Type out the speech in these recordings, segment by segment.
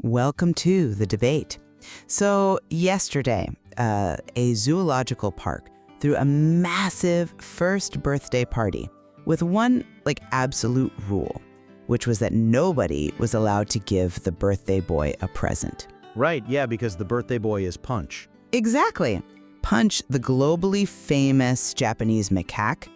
Welcome to the debate. So yesterday, a zoological park threw a massive first birthday party with one absolute rule, which was that nobody was allowed to give the birthday boy a present. Right, yeah, because the birthday boy is Punch. Exactly. Punch, the globally famous Japanese macaque,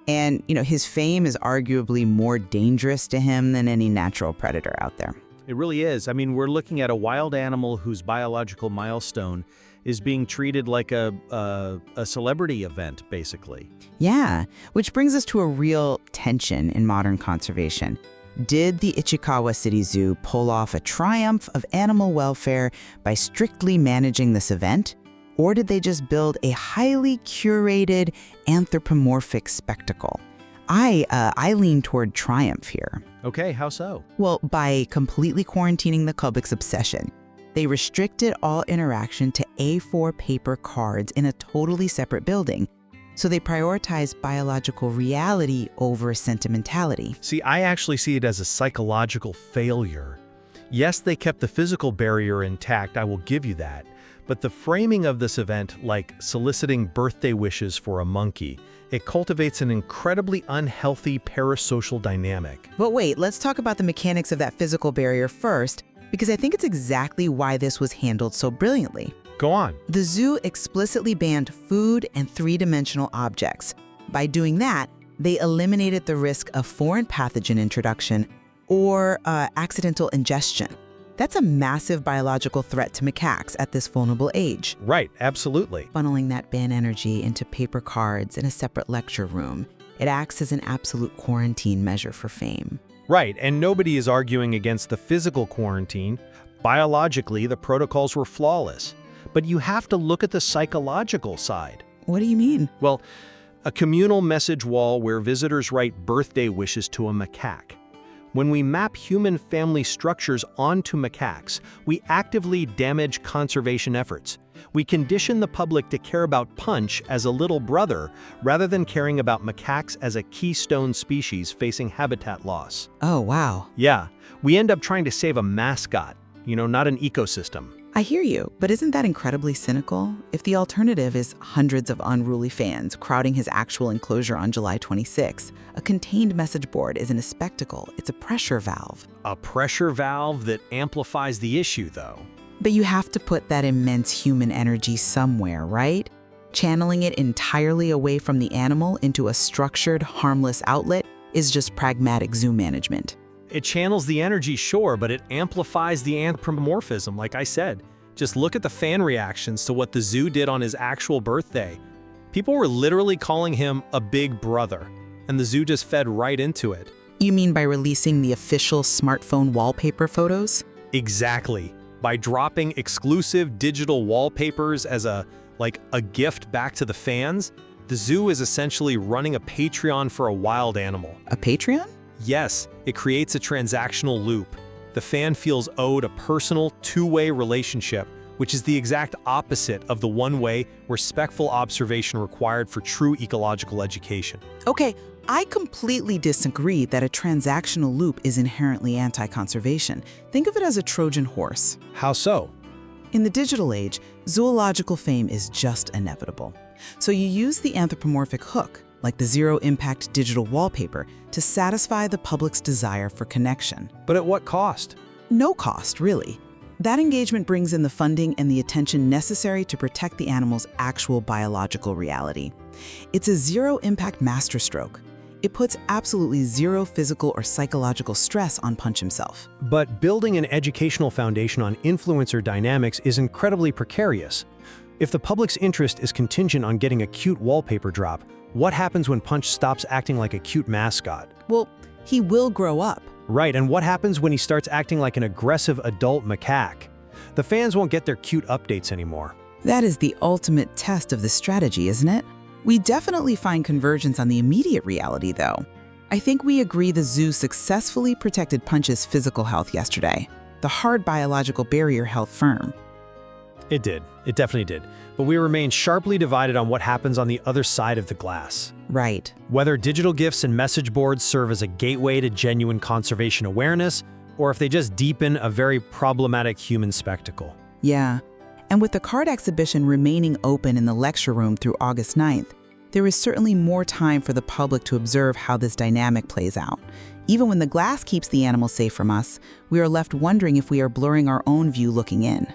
and his fame is arguably more dangerous to him than any natural predator out there. It really is. I mean, we're looking at a wild animal whose biological milestone is being treated like a celebrity event, basically. Yeah, which brings us to a real tension in modern conservation. Did the Ichikawa City Zoo pull off a triumph of animal welfare by strictly managing this event? Or did they just build a highly curated anthropomorphic spectacle? I lean toward triumph here. Okay, how so? Well, by completely quarantining the public's obsession. They restricted all interaction to A4 paper cards in a totally separate building. So they prioritized biological reality over sentimentality. See, I actually see it as a psychological failure. Yes, they kept the physical barrier intact, I will give you that. But the framing of this event, like soliciting birthday wishes for a monkey, it cultivates an incredibly unhealthy parasocial dynamic. But wait, let's talk about the mechanics of that physical barrier first, because I think it's exactly why this was handled so brilliantly. Go on. The zoo explicitly banned food and three-dimensional objects. By doing that, they eliminated the risk of foreign pathogen introduction or accidental ingestion. That's a massive biological threat to macaques at this vulnerable age. Right, absolutely. Funneling that ban energy into paper cards in a separate lecture room, it acts as an absolute quarantine measure for fame. Right, and nobody is arguing against the physical quarantine. Biologically, the protocols were flawless. But you have to look at the psychological side. What do you mean? Well, a communal message wall where visitors write birthday wishes to a macaque. When we map human family structures onto macaques, we actively damage conservation efforts. We condition the public to care about Punch as a little brother rather than caring about macaques as a keystone species facing habitat loss. Oh, wow. Yeah, we end up trying to save a mascot, not an ecosystem. I hear you, but isn't that incredibly cynical? If the alternative is hundreds of unruly fans crowding his actual enclosure on July 26, a contained message board isn't a spectacle, it's a pressure valve. A pressure valve that amplifies the issue, though. But you have to put that immense human energy somewhere, right? Channeling it entirely away from the animal into a structured, harmless outlet is just pragmatic zoo management. It channels the energy, sure, but it amplifies the anthropomorphism, like I said. Just look at the fan reactions to what the zoo did on his actual birthday. People were literally calling him a big brother, and the zoo just fed right into it. You mean by releasing the official smartphone wallpaper photos? Exactly. By dropping exclusive digital wallpapers as a gift back to the fans, the zoo is essentially running a Patreon for a wild animal. A Patreon? Yes, it creates a transactional loop. The fan feels owed a personal, two-way relationship, which is the exact opposite of the one-way, respectful observation required for true ecological education. Okay, I completely disagree that a transactional loop is inherently anti-conservation. Think of it as a Trojan horse. How so? In the digital age, zoological fame is just inevitable. So you use the anthropomorphic hook, like the zero-impact digital wallpaper, to satisfy the public's desire for connection. But at what cost? No cost, really. That engagement brings in the funding and the attention necessary to protect the animal's actual biological reality. It's a zero-impact masterstroke. It puts absolutely zero physical or psychological stress on Punch himself. But building an educational foundation on influencer dynamics is incredibly precarious. If the public's interest is contingent on getting a cute wallpaper drop, what happens when Punch stops acting like a cute mascot? Well, he will grow up. Right, and what happens when he starts acting like an aggressive adult macaque? The fans won't get their cute updates anymore. That is the ultimate test of the strategy, isn't it? We definitely find convergence on the immediate reality, though. I think we agree the zoo successfully protected Punch's physical health yesterday. The hard biological barrier held firm. It did. It definitely did. But we remain sharply divided on what happens on the other side of the glass. Right. Whether digital gifts and message boards serve as a gateway to genuine conservation awareness, or if they just deepen a very problematic human spectacle. Yeah. And with the card exhibition remaining open in the lecture room through August 9th, there is certainly more time for the public to observe how this dynamic plays out. Even when the glass keeps the animal safe from us, we are left wondering if we are blurring our own view looking in.